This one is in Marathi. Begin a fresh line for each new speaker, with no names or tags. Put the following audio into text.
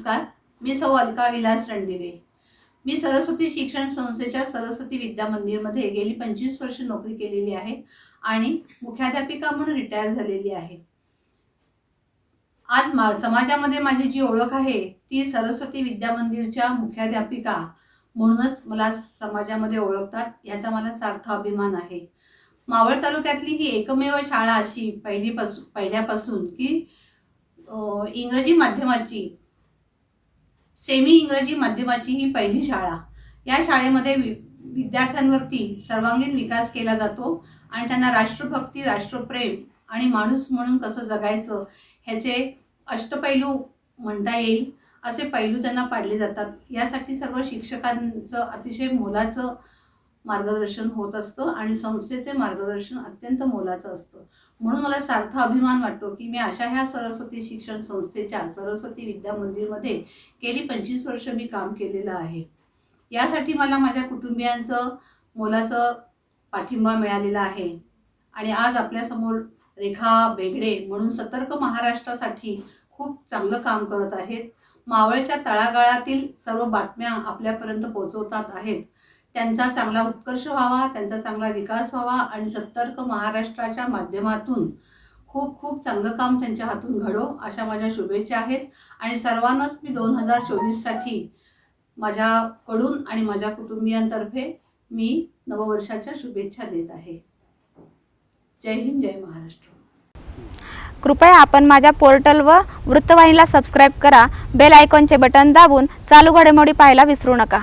नमस्कार, मी सौ अलका विलास रणदिवे। मी सरस्वती शिक्षण संस्थेच्या सरस्वती विद्या मंदिरमध्ये गेली 25 वर्ष नोकरी केलेली आहे आणि मुख्याध्यापिका म्हणून रिटायर झालेली आहे। आज समाजामध्ये माझी जी ओळख आहे ती सरस्वती विद्या मंदिरच्या मुख्याध्यापिका म्हणूनच मला समाजामध्ये ओळखतात, याचा मला सार्थ अभिमान आहे। मावळ तालुक्यातली ही एकमेव शाळा अशी पहिल्यापासून की इंग्रजी माध्यमाची सेमी इंग्रजी माध्यमाची ही पहिली शाळा। या शाळेमध्ये विद्यार्थ्यांवरती सर्वांगीण विकास केला जातो आणि त्यांना राष्ट्रभक्ती, राष्ट्रप्रेम आणि माणूस म्हणून कसं जगायचं ह्याचे अष्टपैलू म्हणता येईल असे पैलू त्यांना पाडले जातात। यासाठी सर्व शिक्षकांचं अतिशय मोलाचं मार्गदर्शन होत असतं आणि संस्थेचे मार्गदर्शन अत्यंत मोलाचं असतं। म्हणून मला सार्थ अभिमान वाटतो की मी अशा ह्या सरस्वती शिक्षण संस्थेच्या सरस्वती विद्या मंदिरमध्ये गेली 25 वर्ष मी काम केलेलं आहे। यासाठी मला माझ्या कुटुंबियांचं मोलाचं पाठिंबा मिळालेला आहे आणि आज आपल्या समोर रेखा बेगडे म्हणून सतर्क महाराष्ट्रासाठी खूप चांगलं काम करत आहेत। मावळच्या तळागाळातील सर्व बातम्या आपल्यापर्यंत पोहोचवतात आहेत। त्यांचा चांगला उत्कर्ष व्हावा, त्यांचा चांगला विकास व्हावा आणि सतर्क महाराष्ट्राच्या माध्यमातून खूप खूप चांगलं काम त्यांच्या हातून घडो अशा माझ्या शुभेच्छा आहेत। आणि सर्वांनाच मी 2024 साठी माझ्याकडून आणि माझ्या कुटुंबियांतर्फे मी नववर्षाच्या शुभेच्छा देत आहे। जय हिंद, जय महाराष्ट्र।
कृपया आपण माझ्या पोर्टल व वृत्तवाहिनीला सबस्क्राईब करा। बेल आयकॉनचे बटन दाबून चालू घडामोडी पाहायला विसरू नका।